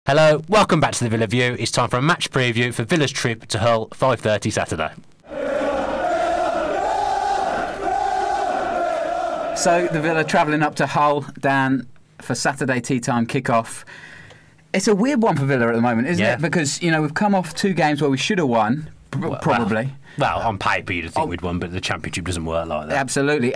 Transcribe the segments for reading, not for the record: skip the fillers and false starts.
Hello, welcome back to the Villa View. It's time for a match preview for Villa's trip to Hull, 5:30 Saturday. So the Villa travelling up to Hull, Dan, for Saturday tea time kick-off. It's a weird one for Villa at the moment, isn't it? Because, you know, we've come off two games where we should have won, probably. Well, on paper you'd think we'd won, but the Championship doesn't work like that. Absolutely.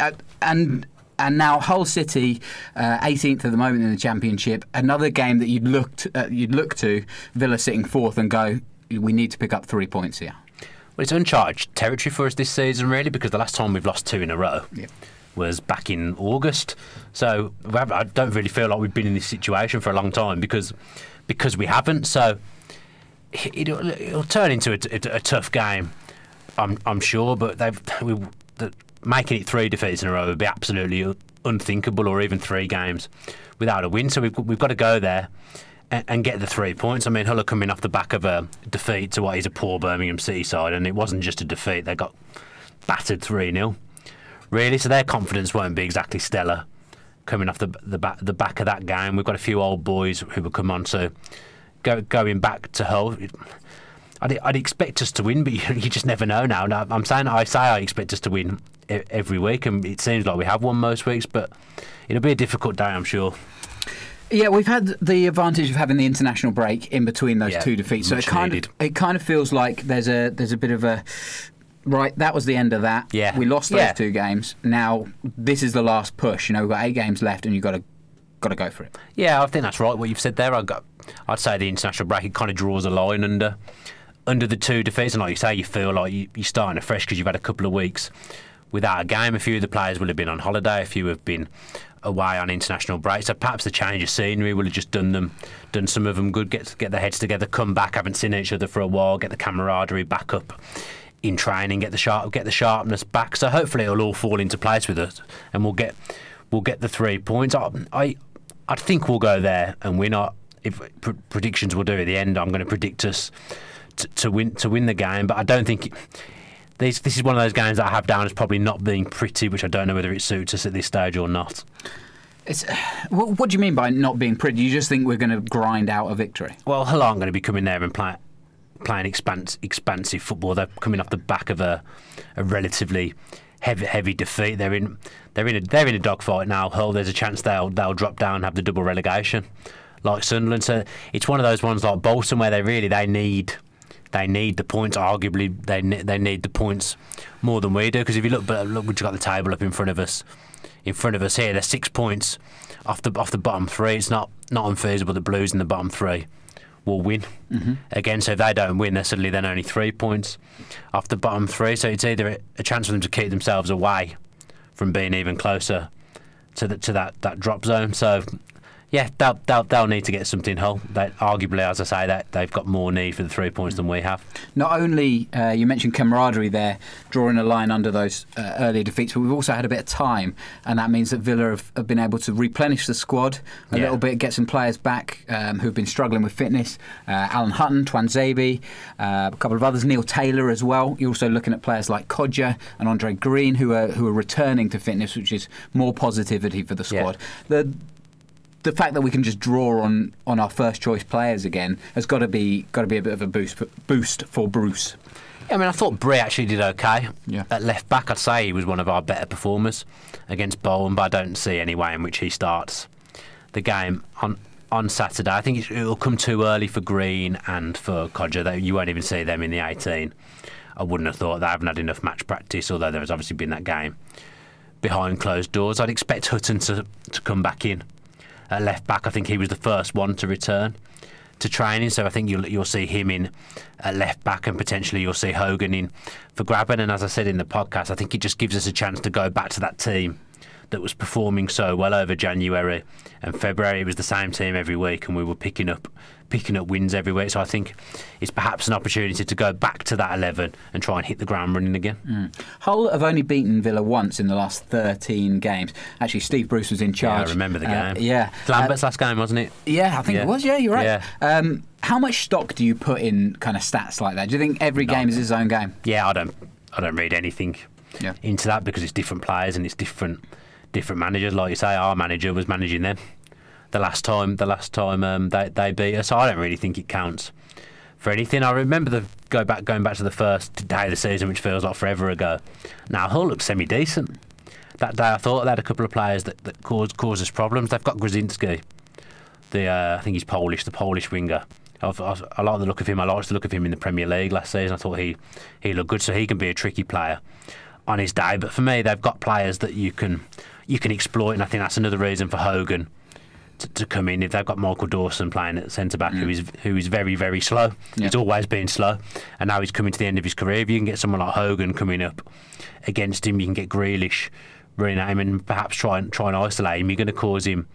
And now Hull City, 18th at the moment in the Championship. Another game that you'd look to Villa sitting fourth and go, we need to pick up 3 points here. Well, it's uncharted territory for us this season, really, because the last time we've lost two in a row was back in August. So I don't really feel like we've been in this situation for a long time because we haven't. So it'll turn into a tough game, I'm sure. But making it 3 defeats in a row would be absolutely unthinkable, or even 3 games without a win. So we've got to go there and get the 3 points. I mean, Hull are coming off the back of a defeat to what is a poor Birmingham City side, and it wasn't just a defeat. They got battered 3-0, really. So their confidence won't be exactly stellar coming off the back of that game. We've got a few old boys who will come on to going back to Hull. I'd expect us to win, but you just never know now. I say I expect us to win every week, and it seems like we have won most weeks, but it'll be a difficult day, I'm sure. Yeah, we've had the advantage of having the international break in between those two defeats, so it kind of feels like there's a bit of a right. That was the end of that. Yeah, we lost those 2 games. Now this is the last push. You know, we've got 8 games left, and you've got to go for it. Yeah, I think that's right. What you've said there, I'd say the international break, it kind of draws a line under the 2 defeats, and like you say, you feel like you're starting afresh because you've had a couple of weeks without a game. A few of the players will have been on holiday, a few have been away on international break, so perhaps the change of scenery will have just done some of them good, get their heads together, come back, haven't seen each other for a while, get the camaraderie back up in training, get the sharpness back. So hopefully it'll all fall into place with us, and we'll get the 3 points. I think we'll go there and win. If predictions will do at the end, I'm going to predict us to win the game, but I don't think this is one of those games that I have down as probably not being pretty, which I don't know whether it suits us at this stage or not. What do you mean by not being pretty? You just think we're going to grind out a victory? Well, Hull aren't going to be coming there and playing expansive football. They're coming off the back of a relatively heavy defeat. They're in a dogfight now. Hull, there's a chance they'll drop down and have the double relegation like Sunderland. So it's one of those ones like Bolton where they need the points. Arguably, they need the points more than we do. Because if you look, we've got the table up in front of us. Here, they're 6 points off the bottom 3. It's not unfeasible the Blues in the bottom 3 will win again. So if they don't win, they're suddenly then only 3 points off the bottom 3. So it's either a chance for them to keep themselves away from being even closer to that drop zone. So yeah, they'll need to get something, Hull. Arguably, as I say, that they've got more need for the 3 points than we have. Not only, you mentioned camaraderie there, drawing a line under those earlier defeats, but we've also had a bit of time, and that means that Villa have been able to replenish the squad a little bit, get some players back who've been struggling with fitness. Alan Hutton, Twanzebe, a couple of others, Neil Taylor as well. You're also looking at players like Kodja and Andre Green who are returning to fitness, which is more positivity for the squad. Yeah. The fact that we can just draw on our first choice players again has got to be a bit of a boost for Bruce. Yeah, I mean, I thought Brie actually did okay at left back. I'd say he was one of our better performers against Bolton, but I don't see any way in which he starts the game on Saturday. I think it'll come too early for Green and for Kodja. You won't even see them in the 18. I wouldn't have thought. They haven't had enough match practice, although there has obviously been that game behind closed doors. I'd expect Hutton to come back in at left back. I think he was the first one to return to training, so I think you'll see him in at left back, and potentially you'll see Hogan in for Grabban. And as I said in the podcast, I think it just gives us a chance to go back to that team that was performing so well over January and February. It was the same team every week, and we were picking up wins every week. So I think it's perhaps an opportunity to go back to that 11 and try and hit the ground running again. Hull have only beaten Villa once in the last 13 games. Actually, Steve Bruce was in charge. Yeah, I remember the game. Yeah, Lambert's last game, wasn't it? Yeah, I think it was. Yeah, you're right. Yeah. How much stock do you put in kind of stats like that? Do you think every game is its own game? Yeah, I don't read anything into that, because it's different players and it's different managers. Like you say, our manager was managing them the last time they beat us. So I don't really think it counts for anything. I remember going back to the first day of the season, which feels like forever ago. Now Hull looked semi-decent. That day I thought they had a couple of players that caused us problems. They've got Grzyński, I think he's Polish, the Polish winger. I like the look of him. I liked the look of him in the Premier League last season. I thought he looked good, so he can be a tricky player on his day. But for me, they've got players that you can exploit, and I think that's another reason for Hogan to come in. If they've got Michael Dawson playing at centre back, who is very, very slow. Yeah. He's always been slow, and now he's coming to the end of his career. If you can get someone like Hogan coming up against him, you can get Grealish running at him and perhaps try and isolate him. You're going to cause him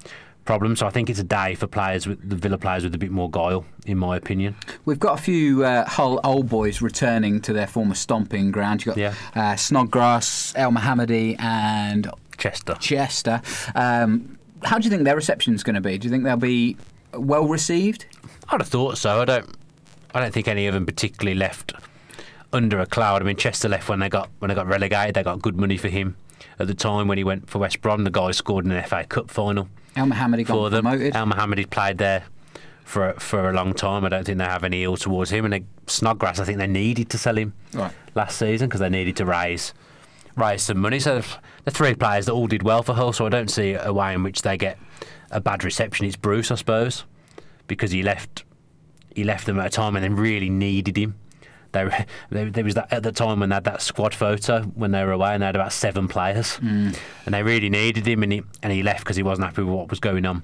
problems. So I think it's a day for the Villa players with a bit more guile, in my opinion. We've got a few Hull old boys returning to their former stomping ground. You've got Snodgrass, El Mohammadi and Chester. How do you think their reception is going to be? Do you think they'll be well received? I'd have thought so. I don't think any of them particularly left under a cloud. I mean, Chester left when they got relegated. They got good money for him at the time when he went for West Brom. The guy scored in an FA Cup final. El Mohammadi got promoted. El Mohammadi played there for a long time. I don't think they have any ill towards him. And Snodgrass, I think they needed to sell him last season because they needed to raise some money. So the three players that all did well for Hull. So I don't see a way in which they get a bad reception. It's Bruce, I suppose, because he left them at a time when they really needed him. There was that at the time when they had that squad photo when they were away, and they had about 7 players, and they really needed him, and he left because he wasn't happy with what was going on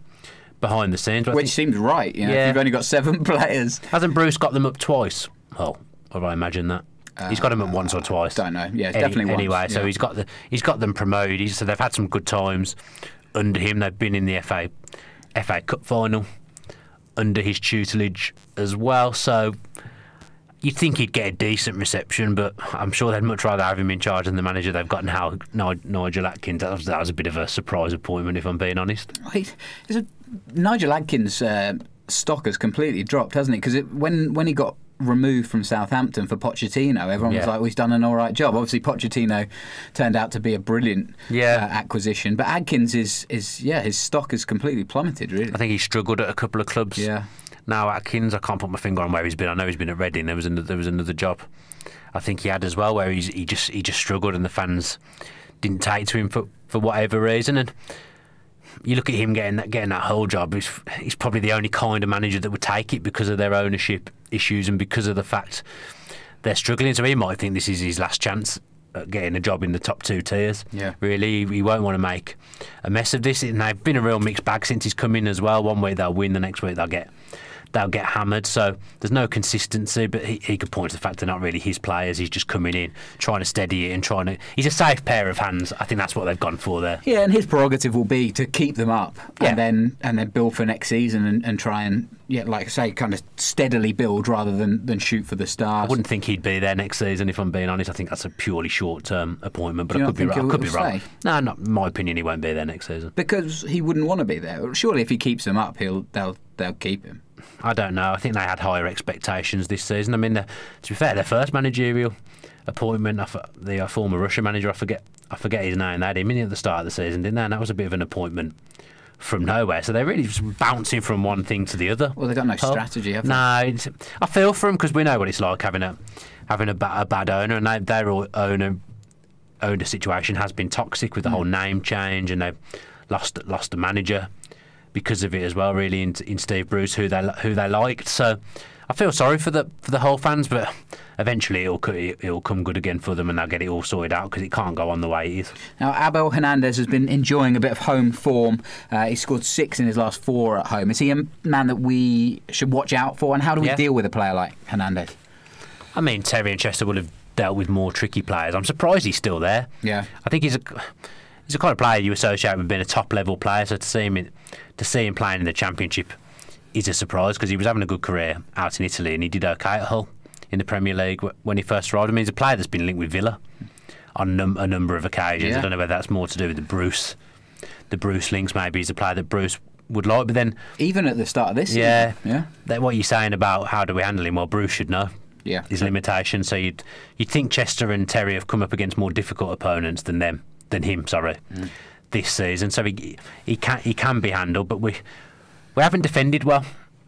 behind the scenes. Which seems right, if you've only got 7 players. Hasn't Bruce got them up twice? Oh, or I imagine that. He's got them up once or twice. Don't know. Yeah, definitely once. Anyway, so he's got them promoted. So they've had some good times under him. They've been in the FA Cup final under his tutelage as well. So you'd think he'd get a decent reception, but I'm sure they'd much rather have him in charge than the manager they've got now, Nigel Adkins. That was a bit of a surprise appointment, if I'm being honest. Nigel Adkins' stock has completely dropped, hasn't it? Because when he got removed from Southampton for Pochettino, everyone was like, well, he's done an all right job. Obviously, Pochettino turned out to be a brilliant acquisition, but Adkins his stock has completely plummeted, really. I think he struggled at a couple of clubs. Yeah. Now Atkins, I can't put my finger on where he's been. I know he's been at Reading. There was another job I think he had as well where he just struggled and the fans didn't take to him for whatever reason. And you look at him getting that whole job. He's probably the only kind of manager that would take it because of their ownership issues and because of the fact they're struggling. So he might think this is his last chance at getting a job in the top 2 tiers. Yeah. Really, he won't want to make a mess of this. And they've been a real mixed bag since he's come in as well. One week they'll win, the next week they'll get hammered. So there's no consistency, but he could point to the fact they're not really his players. He's just coming in, trying to steady it and he's a safe pair of hands. I think that's what they've gone for there. Yeah, and his prerogative will be to keep them up and then build for next season and try and, like I say, kind of steadily build rather than shoot for the stars. I wouldn't think he'd be there next season, if I'm being honest. I think that's a purely short-term appointment, but I could be wrong. No, not in my opinion, he won't be there next season. Because he wouldn't want to be there. Surely if he keeps them up, they'll keep him. I don't know. I think they had higher expectations this season. I mean, to be fair, their first managerial appointment, the former Russia manager, I forget his name. They had him in at the start of the season, didn't they? And that was a bit of an appointment from nowhere. So they're really just bouncing from one thing to the other. Well, they've got no strategy, have they? No, I feel for them because we know what it's like having a bad owner, and their owner situation has been toxic with the whole name change, and they've lost a manager because of it as well, really, in Steve Bruce, who they liked. So I feel sorry for the whole fans, but eventually it'll come good again for them, and they'll get it all sorted out because it can't go on the way it is. Now, Abel Hernandez has been enjoying a bit of home form. He scored 6 in his last 4 at home. Is he a man that we should watch out for? And how do we deal with a player like Hernandez? I mean, Terry and Chester would have dealt with more tricky players. I'm surprised he's still there. Yeah, I think he's the kind of player you associate with being a top-level player. So to see him playing in the Championship is a surprise because he was having a good career out in Italy and he did okay at Hull in the Premier League when he first arrived. I mean, he's a player that's been linked with Villa on a number of occasions. Yeah. I don't know whether that's more to do with the Bruce links. Maybe he's a player that Bruce would like, but then even at the start of this season, what you're saying about how do we handle him? Well, Bruce should know. Yeah, his limitations. So you'd think Chester and Terry have come up against more difficult opponents than him. This season, so he can be handled, but We haven't defended well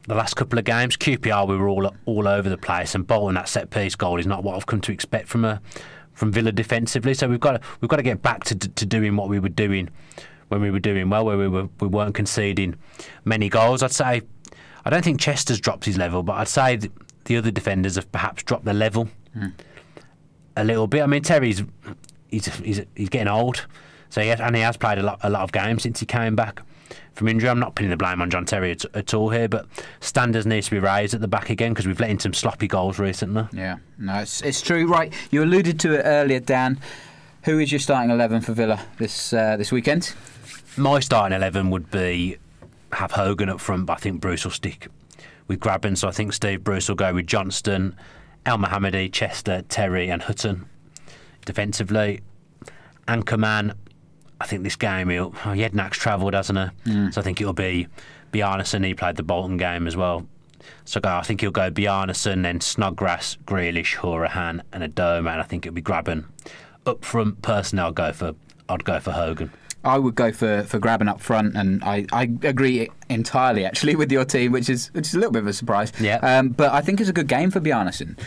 the last couple of games. QPR, we were all over the place, and Bolton, that set piece goal is not what I've come to expect from Villa defensively. So we've got to get back to doing what we were doing when we were doing well, where we weren't conceding many goals. I'd say I don't think Chester's dropped his level, but I'd say the other defenders have perhaps dropped the level a little bit. I mean, Terry's he's getting old, so he has played a lot of games since he came back from injury. I'm not putting the blame on John Terry at all here, but standards need to be raised at the back again because we've let in some sloppy goals recently. Yeah, no, it's true. Right, you alluded to it earlier, Dan. Who is your starting 11 for Villa this weekend? My starting 11 would be have Hogan up front, but I think Bruce will stick with Graben. So I think Steve Bruce will go with Johnston, El Mohammadi, Chester, Terry and Hutton defensively. Anchorman, I think this game, Jednak's travelled, hasn't he? So I think it'll be Bjarnason. He played the Bolton game as well. So I think he'll go Bjarnason, then Snodgrass, Grealish, Horahan and Adoma, and I think it'll be Graben up front. Personally, I'd go for Hogan. I would go for Graben up front, and I agree entirely actually with your team, which is a little bit of a surprise. Yeah. But I think it's a good game for Bjarnason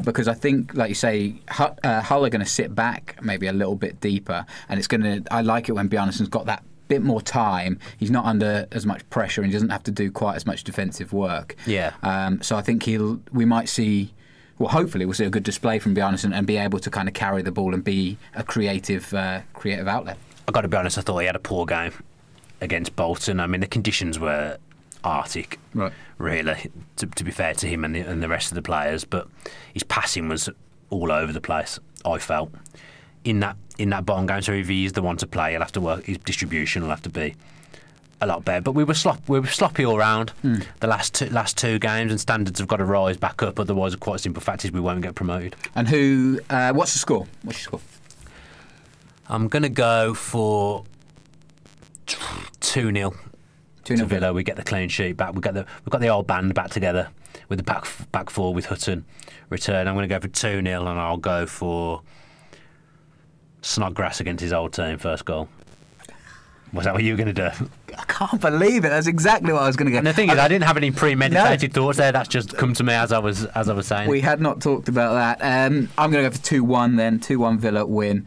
because I think, like you say, Hull are going to sit back maybe a little bit deeper, and I like it when Bjarnason's got that bit more time. He's not under as much pressure and he doesn't have to do quite as much defensive work. Yeah. So I think we might see. Well, hopefully we'll see a good display from Bjarnason and be able to kind of carry the ball and be a creative outlet. I've got to be honest, I thought he had a poor game against Bolton. I mean, the conditions were arctic, right? Really, to be fair to him and the rest of the players, but his passing was all over the place, I felt, in that Bolton game. So if he is the one to play, he'll have to work. His distribution will have to be a lot better. But we were sloppy all round the last two games, and standards have got to rise back up. Otherwise, quite a simple fact is we won't get promoted. And what's the score? What's your score? I'm going to go for 2-0 to Villa. We get the clean sheet back. We've got the old band back together with the back four with Hutton return. I'm going to go for 2-0, and I'll go for Snodgrass against his old team, first goal. Was that what you were going to do? I can't believe it. That's exactly what I was going to go. And the thing is, I didn't have any premeditated thoughts there. That's just come to me as I was saying. We had not talked about that. I'm going to go for 2-1 then. 2-1 Villa win.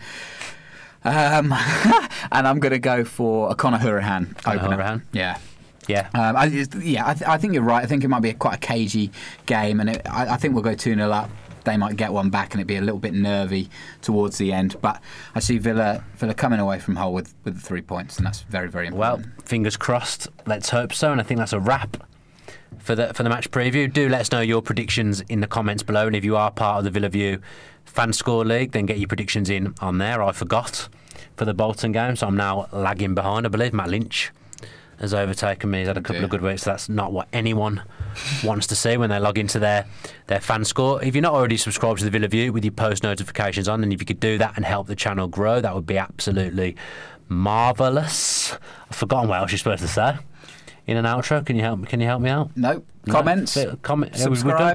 And I'm going to go for a Conor Horahan opener. Yeah. I think you're right. I think it might be quite a cagey game, and I think we'll go 2-0 up. They might get one back, and it'd be a little bit nervy towards the end. But I see Villa coming away from Hull with the 3 points, and that's very, very important. Well, fingers crossed. Let's hope so. And I think that's a wrap for the match preview. Do let us know your predictions in the comments below, and if you are part of the Villa View Fan Score League, then get your predictions in on there. I forgot for the Bolton game, so I'm now lagging behind. I believe Matt Lynch has overtaken me. He's had a couple of good weeks, so that's not what anyone wants to see when they log into their fan score. If you're not already subscribed to the Villa View with your post notifications on, then if you could do that and help the channel grow, that would be absolutely marvellous. I've forgotten what else you're supposed to say in an outro. Can you help me out? No. Comments. We've done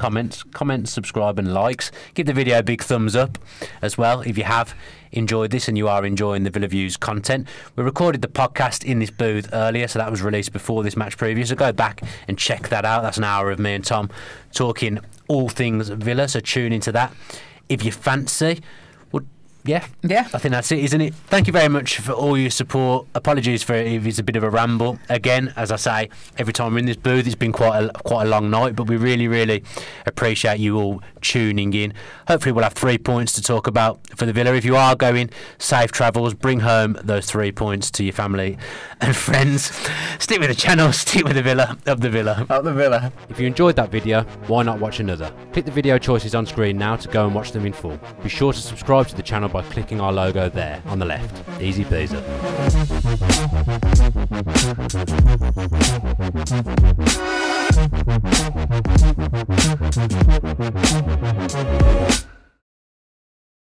comments, subscribe and likes. Give the video a big thumbs up as well if you have enjoyed this and you are enjoying the Villa Views content. We recorded the podcast in this booth earlier, so that was released before this match preview, so go back and check that out. That's an hour of me and Tom talking all things Villa, so tune into that if you fancy. Yeah, I think that's it, isn't it? Thank you very much for all your support. Apologies for if it's a bit of a ramble. Again, as I say, every time we're in this booth, it's been quite a long night, but we really, really appreciate you all tuning in. Hopefully we'll have 3 points to talk about for the Villa. If you are going, safe travels. Bring home those 3 points to your family and friends. Stick with the channel. Stick with the Villa. Up the Villa. Up the Villa. If you enjoyed that video, why not watch another? Click the video choices on screen now to go and watch them in full. Be sure to subscribe to the channel by clicking our logo there on the left. Easy peasy.